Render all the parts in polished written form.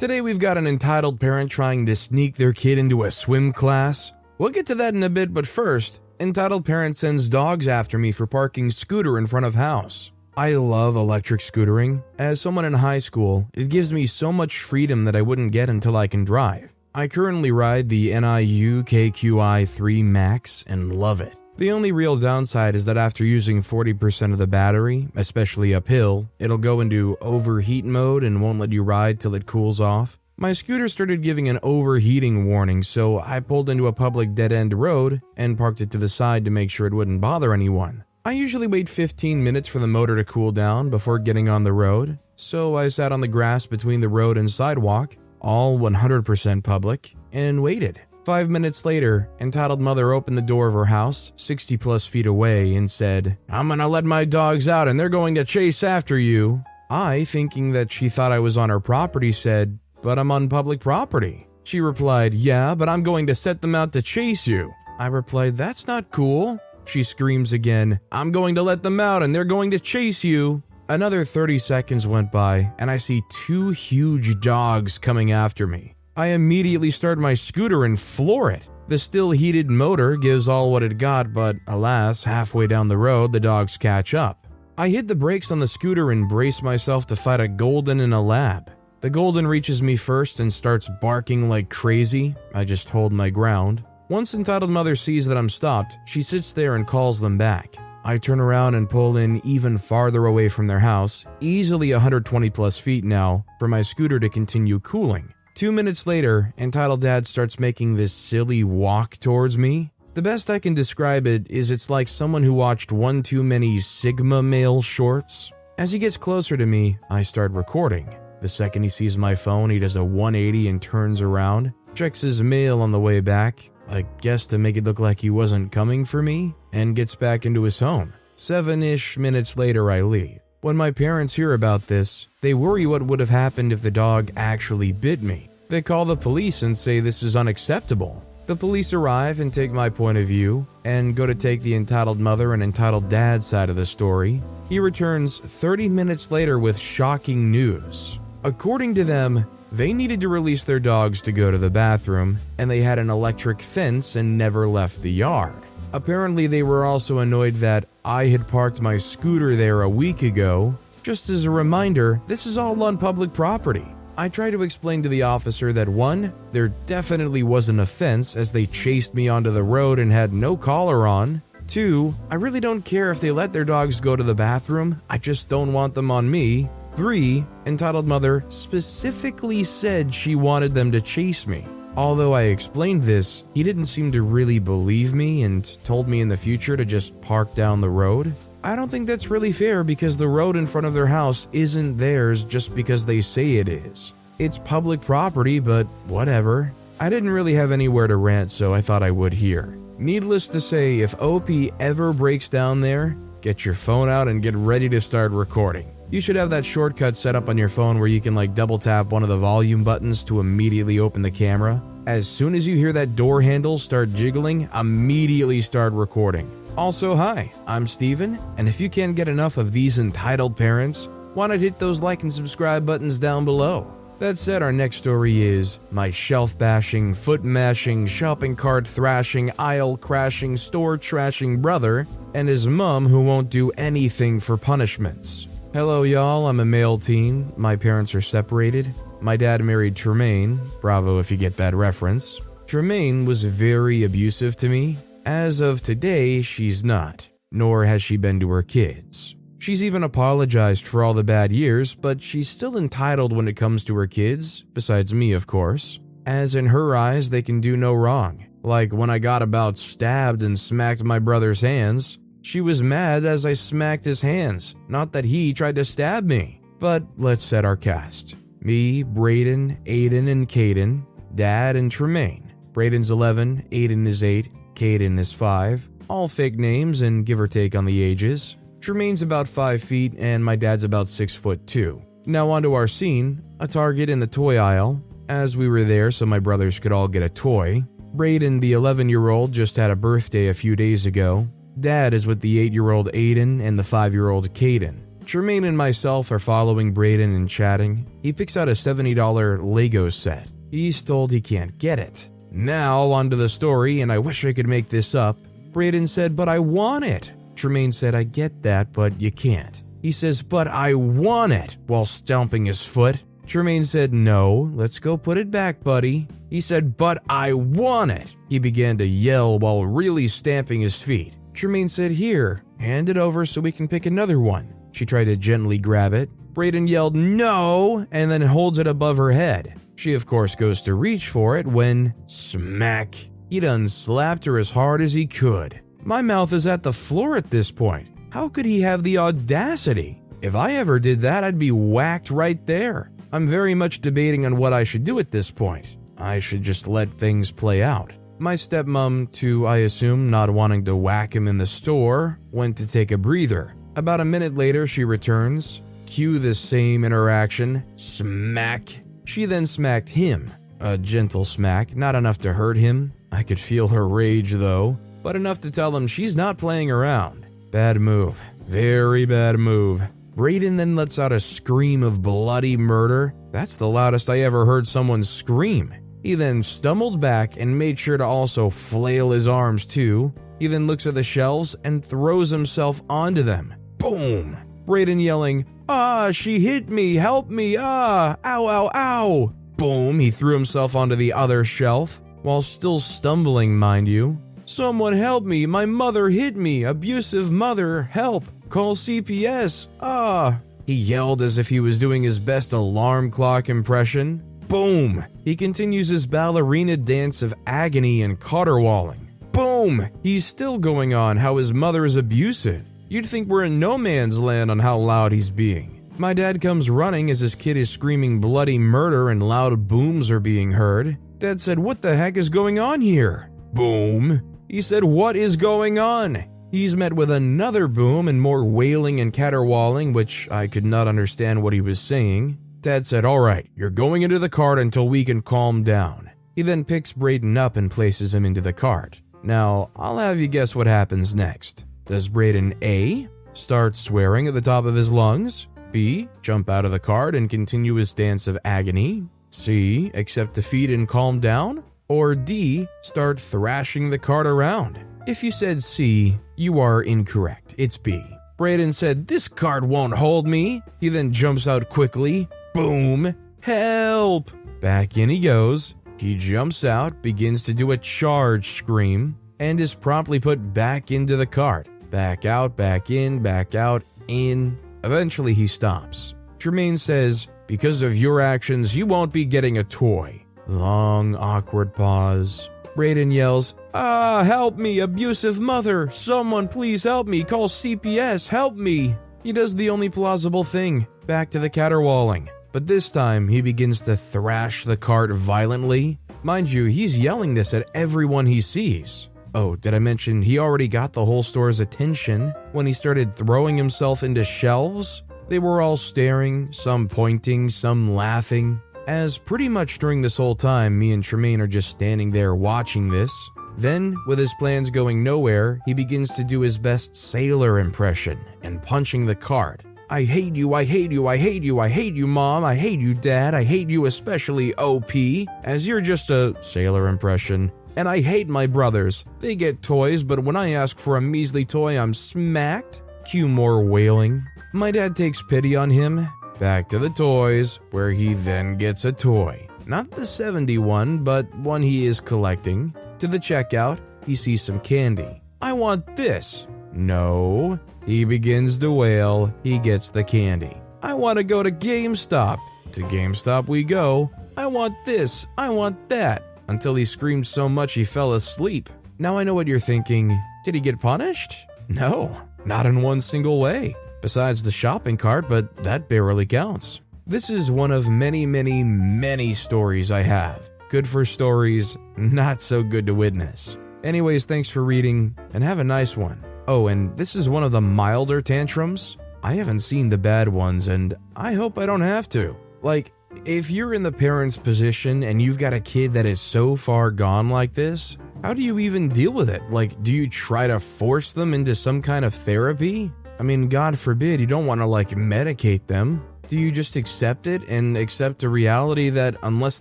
Today we've got an entitled parent trying to sneak their kid into a swim class. We'll get to that in a bit, but first, entitled parent sends dogs after me for parking scooter in front of house. I love electric scootering. As someone in high school, it gives me so much freedom that I wouldn't get until I can drive. I currently ride the NIU KQi3 Max and love it. The only real downside is that after using 40% of the battery, especially uphill, it'll go into overheat mode and won't let you ride till it cools off. My scooter started giving an overheating warning, so I pulled into a public dead-end road and parked it to the side to make sure it wouldn't bother anyone. I usually wait 15 minutes for the motor to cool down before getting on the road, so I sat on the grass between the road and sidewalk, all 100% public, and waited. 5 minutes later, entitled mother opened the door of her house, 60 plus feet away, and said, "I'm gonna let my dogs out and they're going to chase after you." I, thinking that she thought I was on her property, said, "But I'm on public property." She replied, "Yeah, but I'm going to set them out to chase you." I replied, "That's not cool." She screams again, "I'm going to let them out and they're going to chase you." Another 30 seconds went by and I see 2 huge dogs coming after me. I immediately start my scooter and floor it. The still heated motor gives all what it got, but alas, halfway down the road, the dogs catch up. I hit the brakes on the scooter and brace myself to fight a golden and a lab. The golden reaches me first and starts barking like crazy. I just hold my ground. Once entitled mother sees that I'm stopped, she sits there and calls them back. I turn around and pull in even farther away from their house, easily 120 plus feet now, for my scooter to continue cooling. 2 minutes later, entitled dad starts making this silly walk towards me. The best I can describe it is it's like someone who watched one too many Sigma male shorts. As he gets closer to me, I start recording. The second he sees my phone, he does a 180 and turns around, checks his mail on the way back, I guess to make it look like he wasn't coming for me, and gets back into his home. 7-ish minutes later, I leave. When my parents hear about this, they worry what would have happened if the dog actually bit me. They call the police and say this is unacceptable. The police arrive and take my point of view, and go to take the entitled mother and entitled dad side of the story. He returns 30 minutes later with shocking news. According to them, they needed to release their dogs to go to the bathroom, and they had an electric fence and never left the yard. Apparently, they were also annoyed that I had parked my scooter there a week ago. Just as a reminder, this is all on public property. I tried to explain to the officer that 1, there definitely wasn't a fence as they chased me onto the road and had no collar on. 2, I really don't care if they let their dogs go to the bathroom, I just don't want them on me. 3, entitled mother specifically said she wanted them to chase me. Although I explained this, he didn't seem to really believe me and told me in the future to just park down the road. I don't think that's really fair because the road in front of their house isn't theirs just because they say it is. It's public property, but whatever. I didn't really have anywhere to rant, so I thought I would here. Needless to say, if OP ever breaks down there, get your phone out and get ready to start recording. You should have that shortcut set up on your phone where you can double tap one of the volume buttons to immediately open the camera. As soon as you hear that door handle start jiggling, immediately start recording. Also, hi, I'm Steven, and if you can't get enough of these entitled parents, why not hit those like and subscribe buttons down below? That said, our next story is my shelf bashing, foot mashing, shopping cart thrashing, aisle crashing, store trashing brother, and his mom who won't do anything for punishments. Hello y'all, I'm a male teen, my parents are separated. My dad married Tremaine, bravo if you get that reference. Tremaine was very abusive to me. As of today, she's not, nor has she been to her kids. She's even apologized for all the bad years, but she's still entitled when it comes to her kids, besides me of course. As in her eyes, they can do no wrong. Like when I got about stabbed and smacked my brother's hands, she was mad as I smacked his hands, not that he tried to stab me. But let's set our cast. Me, Braden, Aiden, and Caden, Dad, and Tremaine. Braden's 11, Aiden is 8, Caden is 5, all fake names and give or take on the ages. Tremaine's about 5 feet and my dad's about 6'2". Now onto our scene, a Target in the toy aisle. As we were there so my brothers could all get a toy. Braden, the 11-year-old, just had a birthday a few days ago. Dad is with the 8-year-old Aiden and the 5-year-old Caden. Tremaine and myself are following Braden and chatting. He picks out a $70 Lego set. He's told he can't get it. Now, onto the story, and I wish I could make this up. Braden said, "But I want it." Tremaine said, "I get that, but you can't." He says, "But I want it," while stomping his foot. Tremaine said, "No, let's go put it back, buddy." He said, "But I want it." He began to yell while really stamping his feet. Tremaine said, "Here, hand it over so we can pick another one." She tried to gently grab it. Braden yelled, "No," and then holds it above her head. She, of course, goes to reach for it when, smack, he done slapped her as hard as he could. My mouth is at the floor at this point. How could he have the audacity? If I ever did that, I'd be whacked right there. I'm very much debating on what I should do at this point. I should just let things play out. My stepmom, too, I assume, not wanting to whack him in the store, went to take a breather. About a minute later, she returns. Cue the same interaction. Smack. She then smacked him. A gentle smack, not enough to hurt him. I could feel her rage though, but enough to tell him she's not playing around. Bad move. Very bad move. Braden then lets out a scream of bloody murder. That's the loudest I ever heard someone scream. He then stumbled back and made sure to also flail his arms too. He then looks at the shelves and throws himself onto them. Boom! Braden yelling, "Ah, she hit me, help me, ah, ow, ow, ow." Boom, he threw himself onto the other shelf, while still stumbling, mind you. "Someone help me, my mother hit me, abusive mother, help, call CPS, ah." He yelled as if he was doing his best alarm clock impression. Boom, he continues his ballerina dance of agony and caterwauling. Boom, he's still going on how his mother is abusive. You'd think we're in no man's land on how loud he's being. My dad comes running as his kid is screaming bloody murder and loud booms are being heard. Dad said, "What the heck is going on here?" Boom. He said, "What is going on?" He's met with another boom and more wailing and caterwauling, which I could not understand what he was saying. Dad said, "All right, you're going into the cart until we can calm down." He then picks Braden up and places him into the cart. Now, I'll have you guess what happens next. Does Braden A, start swearing at the top of his lungs? B, jump out of the cart and continue his dance of agony? C, accept defeat and calm down? Or D, start thrashing the cart around? If you said C, you are incorrect. It's B. Braden said, "This cart won't hold me." He then jumps out quickly. Boom! Help! Back in he goes. He jumps out, begins to do a charge scream, and is promptly put back into the cart. Back out, back in, back out, in. Eventually he stops. Tremaine says, "Because of your actions, you won't be getting a toy." Long, awkward pause. Braden yells, "Ah, help me, abusive mother! Someone please help me, call CPS, help me!" He does the only plausible thing, back to the caterwauling. But this time, he begins to thrash the cart violently. Mind you, he's yelling this at everyone he sees. Oh, did I mention he already got the whole store's attention when he started throwing himself into shelves? They were all staring, some pointing, some laughing. As pretty much during this whole time, me and Tremaine are just standing there watching this. Then, with his plans going nowhere, he begins to do his best sailor impression and punching the cart. "I hate you, I hate you, I hate you, I hate you, Mom, I hate you, Dad, I hate you especially, OP, as you're just a sailor impression. And I hate my brothers. They get toys, but when I ask for a measly toy, I'm smacked." Cue more wailing. My dad takes pity on him. Back to the toys, where he then gets a toy. Not the 71, but one he is collecting. To the checkout, he sees some candy. "I want this." "No." He begins to wail. He gets the candy. "I want to go to GameStop." To GameStop we go. "I want this. I want that." Until he screamed so much he fell asleep. Now I know what you're thinking. Did he get punished? No, not in one single way. Besides the shopping cart, but that barely counts. This is one of many, many, many stories I have. Good for stories, not so good to witness. Anyways, thanks for reading, and have a nice one. Oh, and this is one of the milder tantrums. I haven't seen the bad ones, and I hope I don't have to. Like, if you're in the parent's position and you've got a kid that is so far gone like this, how do you even deal with it? Like, do you try to force them into some kind of therapy? I mean, God forbid, you don't want to medicate them. Do you just accept it and accept the reality that unless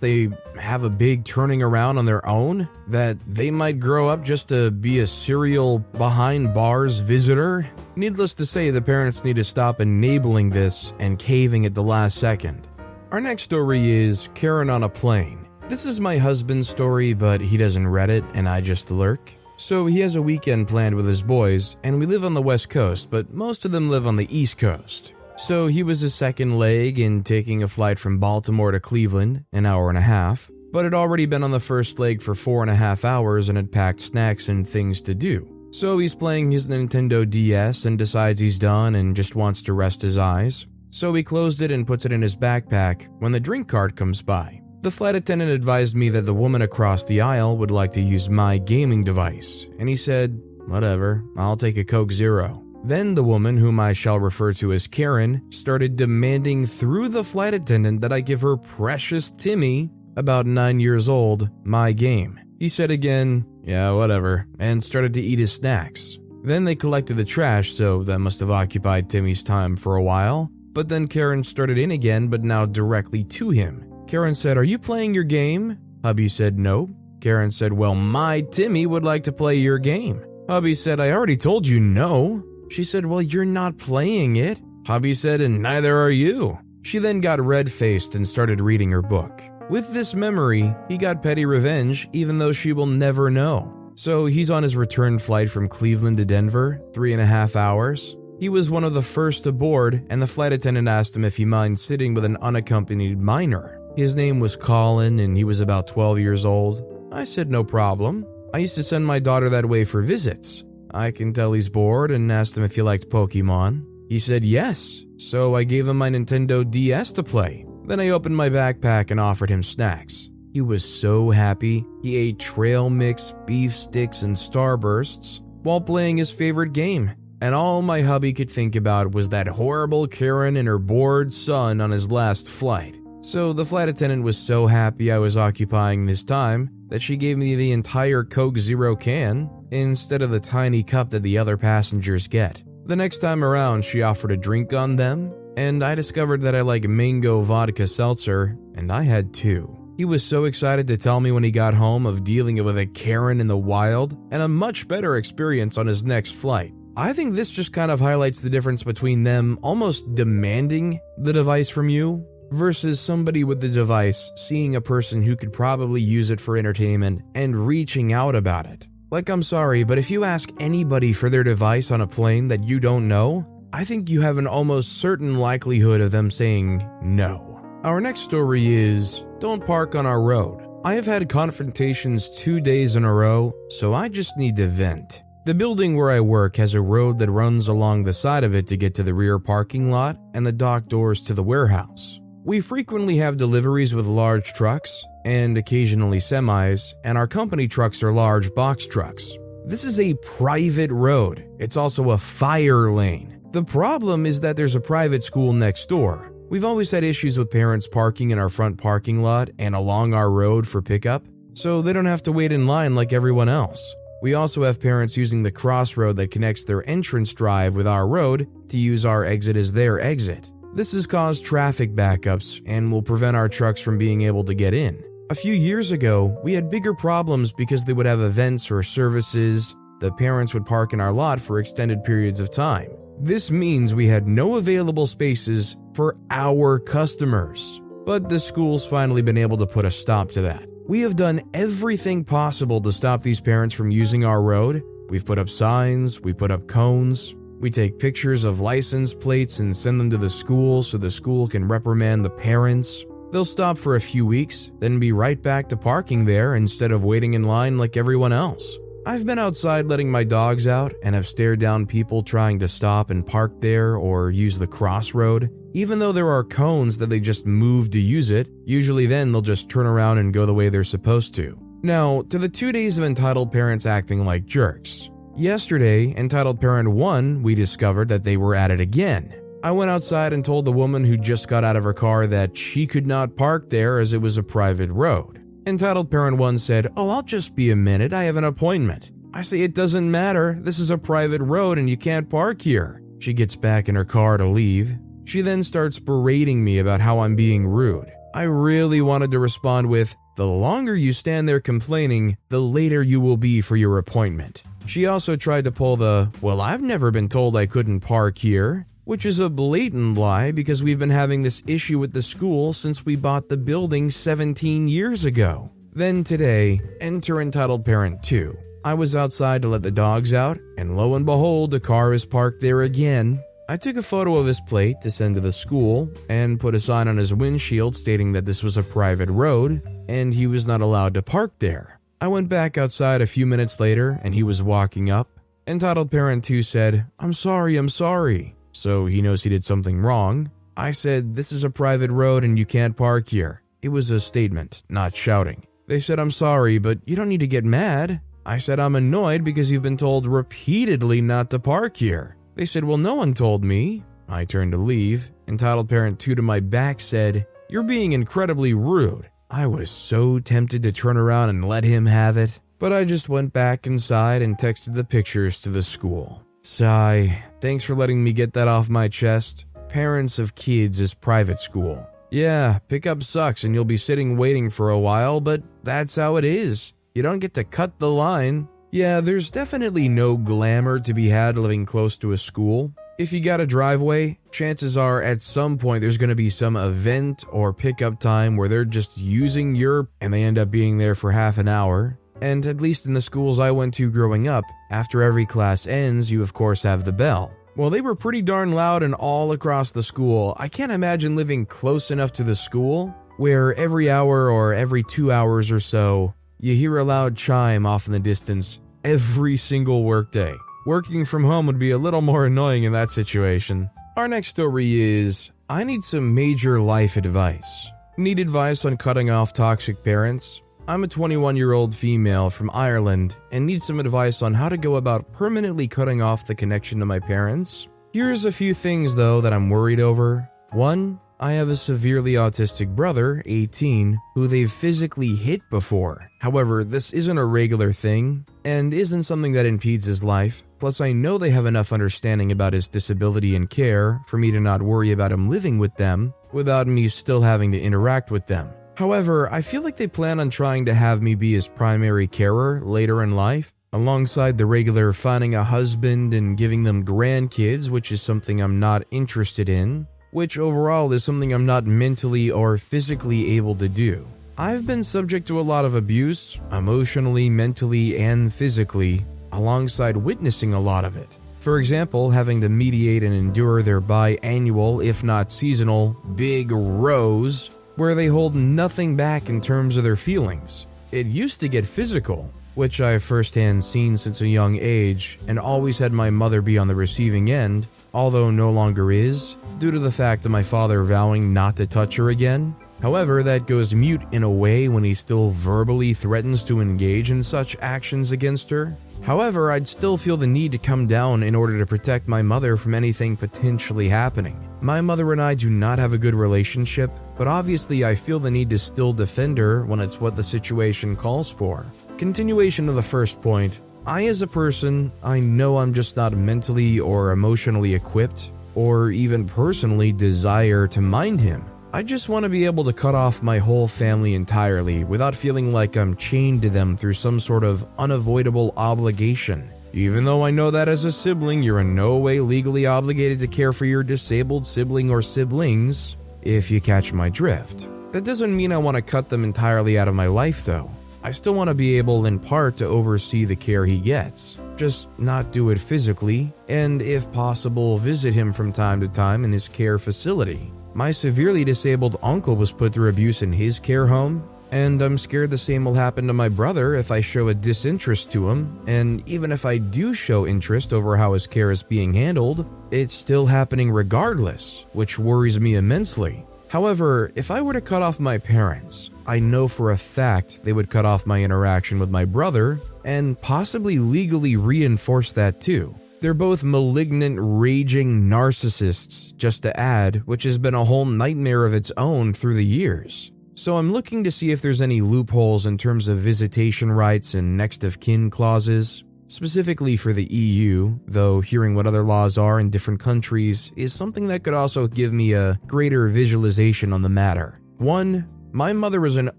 they have a big turning around on their own, that they might grow up just to be a serial behind bars visitor? Needless to say, the parents need to stop enabling this and caving at the last second. Our next story is Karen on a plane. This is my husband's story, but he doesn't read it and I just lurk. So he has a weekend planned with his boys, and we live on the West Coast, but most of them live on the East Coast. So he was his second leg in taking a flight from Baltimore to Cleveland, an hour and a half, but had already been on the first leg for 4.5 hours and had packed snacks and things to do. So he's playing his Nintendo DS and decides he's done and just wants to rest his eyes. So he closed it and puts it in his backpack when the drink cart comes by. The flight attendant advised me that the woman across the aisle would like to use my gaming device, and he said, "Whatever, I'll take a Coke Zero." Then the woman, whom I shall refer to as Karen, started demanding through the flight attendant that I give her precious Timmy, about 9 years old, my game. He said again, "Yeah, whatever," and started to eat his snacks. Then they collected the trash, so that must have occupied Timmy's time for a while. But then Karen started in again, but now directly to him. Karen said, "Are you playing your game?" Hubby said, "No." Karen said, "Well, my Timmy would like to play your game." Hubby said, "I already told you no." She said, "Well, you're not playing it." Hubby said, "And neither are you." She then got red-faced and started reading her book. With this memory, he got petty revenge, even though she will never know. So he's on his return flight from Cleveland to Denver, 3.5 hours. He was one of the first aboard, and the flight attendant asked him if he minded sitting with an unaccompanied minor. His name was Colin, and he was about 12 years old. I said no problem. I used to send my daughter that way for visits. I can tell he's bored and asked him if he liked Pokemon. He said yes, so I gave him my Nintendo DS to play. Then I opened my backpack and offered him snacks. He was so happy. He ate trail mix, beef sticks, and Starbursts while playing his favorite game. And all my hubby could think about was that horrible Karen and her bored son on his last flight. So the flight attendant was so happy I was occupying this time that she gave me the entire Coke Zero can instead of the tiny cup that the other passengers get. The next time around, she offered a drink on them, and I discovered that I like mango vodka seltzer, and I had two. He was so excited to tell me when he got home of dealing with a Karen in the wild and a much better experience on his next flight. I think this just kind of highlights the difference between them almost demanding the device from you versus somebody with the device seeing a person who could probably use it for entertainment and reaching out about it. Like, I'm sorry, but if you ask anybody for their device on a plane that you don't know, I think you have an almost certain likelihood of them saying no. Our next story is, don't park on our road. I have had confrontations 2 days in a row, so I just need to vent. The building where I work has a road that runs along the side of it to get to the rear parking lot and the dock doors to the warehouse. We frequently have deliveries with large trucks and occasionally semis, and our company trucks are large box trucks. This is a private road. It's also a fire lane. The problem is that there's a private school next door. We've always had issues with parents parking in our front parking lot and along our road for pickup, so they don't have to wait in line like everyone else. We also have parents using the crossroad that connects their entrance drive with our road to use our exit as their exit. This has caused traffic backups and will prevent our trucks from being able to get in. A few years ago, we had bigger problems because they would have events or services. The parents would park in our lot for extended periods of time. This means we had no available spaces for our customers. But the school's finally been able to put a stop to that. We have done everything possible to stop these parents from using our road. We've put up signs, we put up cones. We take pictures of license plates and send them to the school so the school can reprimand the parents. They'll stop for a few weeks, then be right back to parking there instead of waiting in line like everyone else. I've been outside letting my dogs out and have stared down people trying to stop and park there or use the crossroad. Even though there are cones that they just move to use it, usually then they'll just turn around and go the way they're supposed to. Now, to the 2 days of entitled parents acting like jerks. Yesterday, entitled parent 1, we discovered that they were at it again. I went outside and told the woman who just got out of her car that she could not park there as it was a private road. Entitled parent 1 said, "Oh, I'll just be a minute, I have an appointment." I say, "It doesn't matter, this is a private road and you can't park here." She gets back in her car to leave. She then starts berating me about how I'm being rude. I really wanted to respond with, "The longer you stand there complaining, the later you will be for your appointment." She also tried to pull the, "Well, I've never been told I couldn't park here," which is a blatant lie because we've been having this issue with the school since we bought the building 17 years ago. Then today, enter entitled parent 2. I was outside to let the dogs out, and lo and behold, the car is parked there again. I took a photo of his plate to send to the school and put a sign on his windshield stating that this was a private road and he was not allowed to park there. I went back outside a few minutes later and he was walking up. Entitled parent 2 said, I'm sorry. So he knows he did something wrong. I said, "This is a private road and you can't park here." It was a statement, not shouting. They said, "I'm sorry, but you don't need to get mad." I said, "I'm annoyed because you've been told repeatedly not to park here." They said, "Well, no one told me." I turned to leave. Entitled parent 2 to my back said, "You're being incredibly rude." I was so tempted to turn around and let him have it, but I just went back inside and texted the pictures to the school. Sigh, thanks for letting me get that off my chest. Parents of kids is private school. Yeah, pickup sucks and you'll be sitting waiting for a while, but that's how it is. You don't get to cut the line. Yeah, there's definitely no glamour to be had living close to a school. If you got a driveway, chances are at some point there's going to be some event or pickup time where they're just using and they end up being there for half an hour. And at least in the schools I went to growing up, after every class ends, you of course have the bell. Well, they were pretty darn loud and all across the school. I can't imagine living close enough to the school where every hour or every 2 hours or so, you hear a loud chime off in the distance every single workday. Working from home would be a little more annoying in that situation. Our next story is, I need some major life advice. Need advice on cutting off toxic parents? I'm a 21-year-old female from Ireland and need some advice on how to go about permanently cutting off the connection to my parents. Here's a few things though that I'm worried over. 1. I have a severely autistic brother, 18, who they've physically hit before. However, this isn't a regular thing and isn't something that impedes his life. Plus, I know they have enough understanding about his disability and care for me to not worry about him living with them without me still having to interact with them. However, I feel like they plan on trying to have me be his primary carer later in life, alongside the regular finding a husband and giving them grandkids, which is something I'm not interested in, which overall is something I'm not mentally or physically able to do. I've been subject to a lot of abuse, emotionally, mentally, and physically, alongside witnessing a lot of it. For example, having to mediate and endure their biannual, if not seasonal, big rows, where they hold nothing back in terms of their feelings. It used to get physical, which I've firsthand seen since a young age, and always had my mother be on the receiving end, although no longer is, due to the fact of my father vowing not to touch her again. However, that goes mute in a way when he still verbally threatens to engage in such actions against her. However, I'd still feel the need to come down in order to protect my mother from anything potentially happening. My mother and I do not have a good relationship, but obviously I feel the need to still defend her when it's what the situation calls for. Continuation of the first point, I as a person, I know I'm just not mentally or emotionally equipped, or even personally desire to mind him. I just want to be able to cut off my whole family entirely without feeling like I'm chained to them through some sort of unavoidable obligation. Even though I know that as a sibling, you're in no way legally obligated to care for your disabled sibling or siblings, if you catch my drift. That doesn't mean I want to cut them entirely out of my life though. I still want to be able in part to oversee the care he gets, just not do it physically, and if possible visit him from time to time in his care facility. My severely disabled uncle was put through abuse in his care home, and I'm scared the same will happen to my brother if I show a disinterest to him, and even if I do show interest over how his care is being handled, it's still happening regardless, which worries me immensely. However, if I were to cut off my parents, I know for a fact they would cut off my interaction with my brother, and possibly legally reinforce that too. They're both malignant, raging narcissists, just to add, which has been a whole nightmare of its own through the years. So I'm looking to see if there's any loopholes in terms of visitation rights and next of kin clauses. specifically for the EU, though hearing what other laws are in different countries is something that could also give me a greater visualization on the matter. 1. My mother is an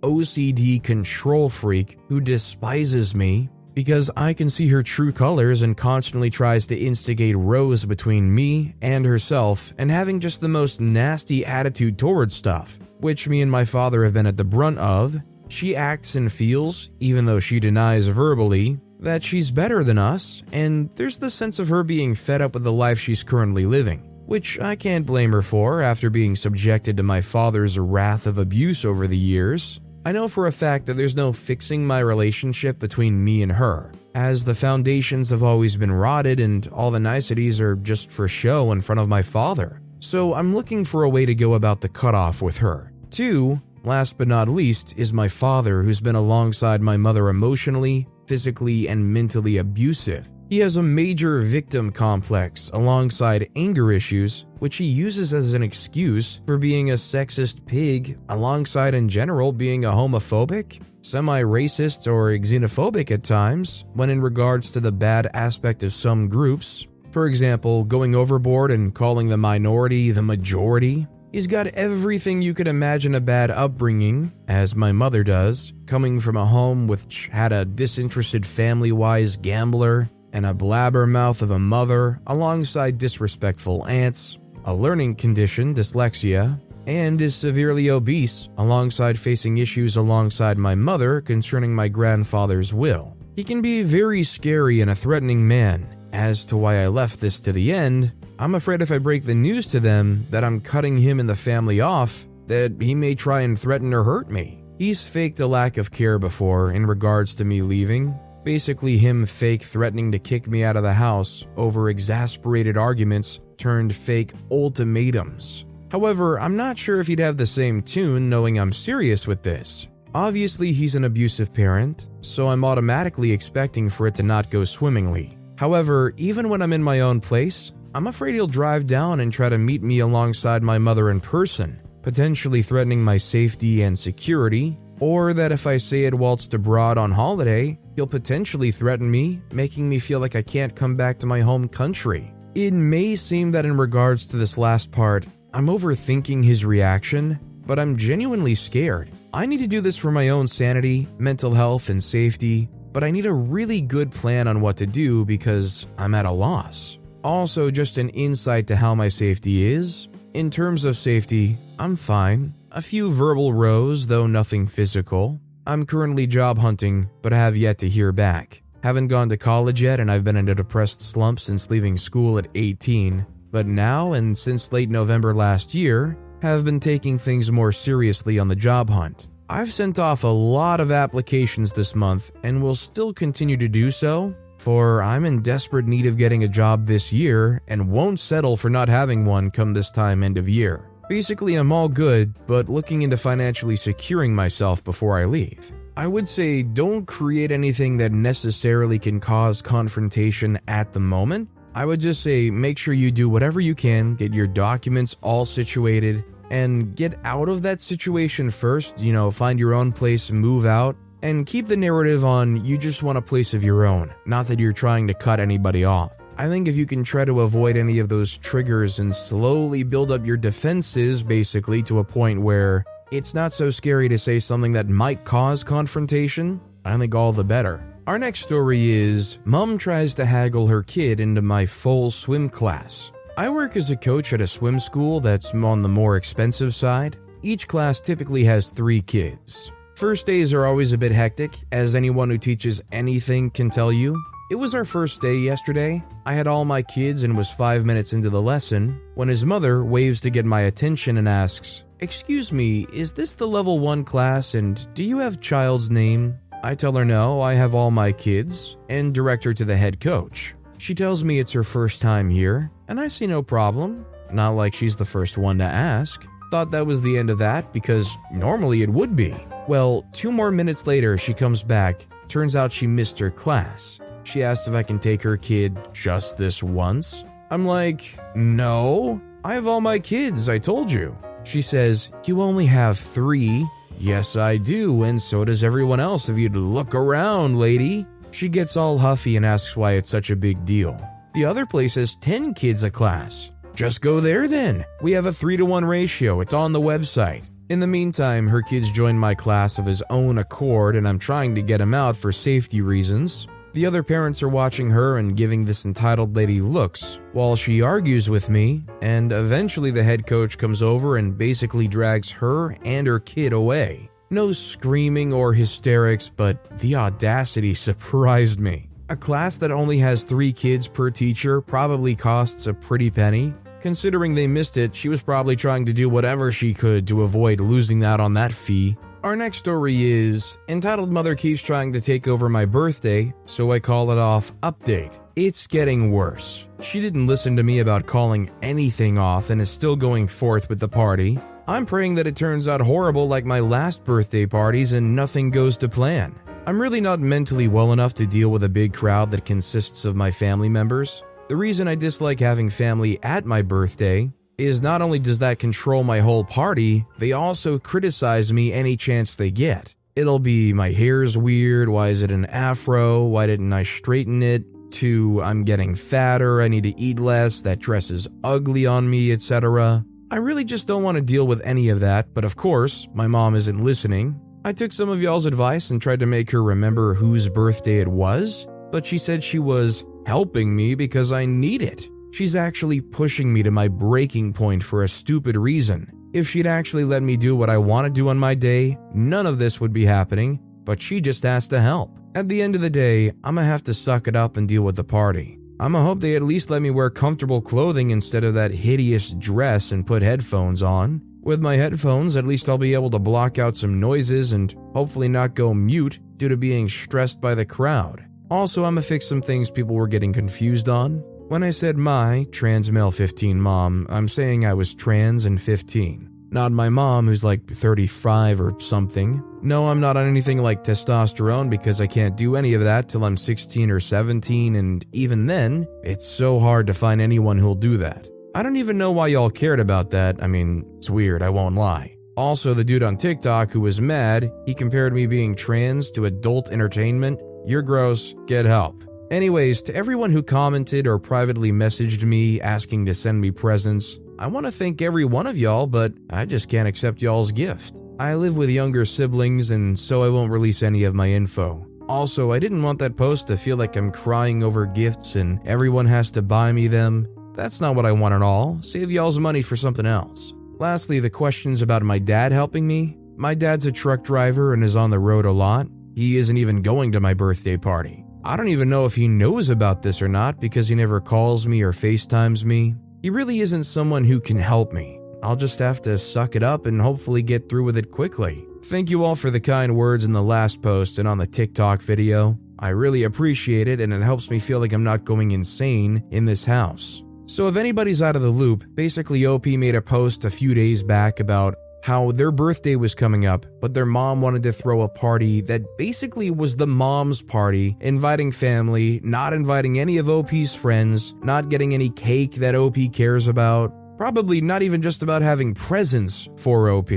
OCD control freak who despises me because I can see her true colors and constantly tries to instigate rows between me and herself and having just the most nasty attitude towards stuff, which me and my father have been at the brunt of. She acts and feels, even though she denies verbally, that she's better than us, and there's the sense of her being fed up with the life she's currently living, which I can't blame her for after being subjected to my father's wrath of abuse over the years. I know for a fact that there's no fixing my relationship between me and her, as the foundations have always been rotted and all the niceties are just for show in front of my father. So I'm looking for a way to go about the cutoff with her. 2, last but not least, is my father, who's been alongside my mother emotionally, physically, and mentally abusive. He has a major victim complex alongside anger issues, which he uses as an excuse for being a sexist pig, alongside in general being a homophobic, semi-racist, or xenophobic at times, when in regards to the bad aspect of some groups. For example, going overboard and calling the minority the majority. He's got everything you could imagine a bad upbringing, as my mother does, coming from a home which had a disinterested family-wise gambler, and a blabbermouth of a mother, alongside disrespectful aunts, a learning condition, dyslexia, and is severely obese, alongside facing issues alongside my mother concerning my grandfather's will. He can be very scary and a threatening man. As to why I left this to the end, I'm afraid if I break the news to them that I'm cutting him and the family off, that he may try and threaten or hurt me. He's faked a lack of care before in regards to me leaving. Basically him fake threatening to kick me out of the house over exasperated arguments turned fake ultimatums. However, I'm not sure if he'd have the same tune knowing I'm serious with this. Obviously he's an abusive parent, so I'm automatically expecting for it to not go swimmingly. However, even when I'm in my own place, I'm afraid he'll drive down and try to meet me alongside my mother in person, potentially threatening my safety and security, or that if I say I'd waltzed abroad on holiday, he'll potentially threaten me, making me feel like I can't come back to my home country. It may seem that in regards to this last part, I'm overthinking his reaction, but I'm genuinely scared. I need to do this for my own sanity, mental health, and safety, but I need a really good plan on what to do because I'm at a loss. Also, just an insight to how my safety is. In terms of safety, I'm fine. A few verbal rows, though nothing physical. I'm currently job hunting, but I have yet to hear back. Haven't gone to college yet, and I've been in a depressed slump since leaving school at 18. But now, and since late November last year, have been taking things more seriously on the job hunt. I've sent off a lot of applications this month, and will still continue to do so, for I'm in desperate need of getting a job this year, and won't settle for not having one come this time end of year. Basically, I'm all good, but looking into financially securing myself before I leave. I would say don't create anything that necessarily can cause confrontation at the moment. I would just say make sure you do whatever you can, get your documents all situated, and get out of that situation first. Find your own place, move out, and keep the narrative on you just want a place of your own, not that you're trying to cut anybody off. I think if you can try to avoid any of those triggers and slowly build up your defenses basically to a point where it's not so scary to say something that might cause confrontation, I think all the better. Our next story is, Mom tries to haggle her kid into my full swim class. I work as a coach at a swim school that's on the more expensive side. Each class typically has 3 kids. First days are always a bit hectic, as anyone who teaches anything can tell you. It was our first day yesterday. I had all my kids and was 5 minutes into the lesson when his mother waves to get my attention and asks, "Excuse me, is this the level 1 class and do you have child's name?" I tell her no, I have all my kids, and direct her to the head coach. She tells me it's her first time here, and I see no problem. Not like she's the first one to ask. Thought that was the end of that because normally it would be. Well, 2 more minutes later she comes back. Turns out she missed her class. She asked if I can take her kid just this once. I'm like, no, I have all my kids, I told you. She says, you only have 3. Yes, I do, and so does everyone else if you'd look around, lady. She gets all huffy and asks why it's such a big deal. The other place has 10 kids a class. Just go there then. We have a 3-to-1 ratio. It's on the website. In the meantime, her kids joined my class of his own accord, and I'm trying to get him out for safety reasons. The other parents are watching her and giving this entitled lady looks while she argues with me, and eventually the head coach comes over and basically drags her and her kid away. No screaming or hysterics, but the audacity surprised me. A class that only has 3 kids per teacher probably costs a pretty penny. Considering they missed it, she was probably trying to do whatever she could to avoid losing out on that fee. Our next story is, entitled mother keeps trying to take over my birthday, so I call it off update. It's getting worse. She didn't listen to me about calling anything off and is still going forth with the party. I'm praying that it turns out horrible like my last birthday parties and nothing goes to plan. I'm really not mentally well enough to deal with a big crowd that consists of my family members. The reason I dislike having family at my birthday is not only does that control my whole party, they also criticize me any chance they get. It'll be my hair's weird, why is it an afro, why didn't I straighten it, to I'm getting fatter, I need to eat less, that dress is ugly on me, etc. I really just don't want to deal with any of that, but of course, my mom isn't listening. I took some of y'all's advice and tried to make her remember whose birthday it was, but she said she was helping me because I need it. She's actually pushing me to my breaking point for a stupid reason. If she'd actually let me do what I want to do on my day, none of this would be happening, but she just asked to help. At the end of the day, I'ma have to suck it up and deal with the party. I'ma hope they at least let me wear comfortable clothing instead of that hideous dress and put headphones on. With my headphones, at least I'll be able to block out some noises and hopefully not go mute due to being stressed by the crowd. Also, I'ma fix some things people were getting confused on. When I said my trans male 15 mom, I'm saying I was trans and 15. Not my mom who's like 35 or something. No, I'm not on anything like testosterone because I can't do any of that till I'm 16 or 17, and even then, it's so hard to find anyone who'll do that. I don't even know why y'all cared about that. I mean, it's weird, I won't lie. Also, the dude on TikTok who was mad, he compared me being trans to adult entertainment. You're gross, get help. Anyways, to everyone who commented or privately messaged me asking to send me presents, I want to thank every one of y'all, but I just can't accept y'all's gift. I live with younger siblings, and so I won't release any of my info. Also, I didn't want that post to feel like I'm crying over gifts and everyone has to buy me them. That's not what I want at all. Save y'all's money for something else. Lastly, the questions about my dad helping me. My dad's a truck driver and is on the road a lot. He isn't even going to my birthday party. I don't even know if he knows about this or not because he never calls me or FaceTimes me. He really isn't someone who can help me. I'll just have to suck it up and hopefully get through with it quickly. Thank you all for the kind words in the last post and on the TikTok video. I really appreciate it, and it helps me feel like I'm not going insane in this house. So if anybody's out of the loop, basically OP made a post a few days back about how their birthday was coming up, but their mom wanted to throw a party that basically was the mom's party, inviting family, not inviting any of OP's friends, not getting any cake that OP cares about, probably not even just about having presents for OP.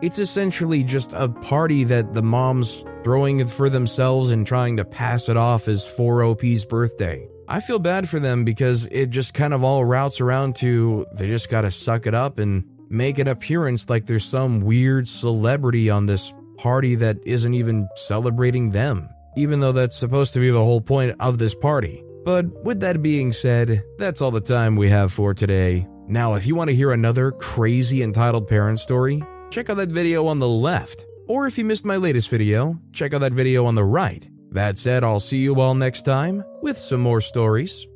It's essentially just a party that the mom's throwing for themselves and trying to pass it off as for OP's birthday. I feel bad for them because it just kind of all routes around to they just gotta suck it up and make an appearance like there's some weird celebrity on this party that isn't even celebrating them, even though that's supposed to be the whole point of this party. But with that being said, that's all the time we have for today. Now, if you want to hear another crazy entitled parent story, check out that video on the left. Or if you missed my latest video, check out that video on the right. That said, I'll see you all next time with some more stories.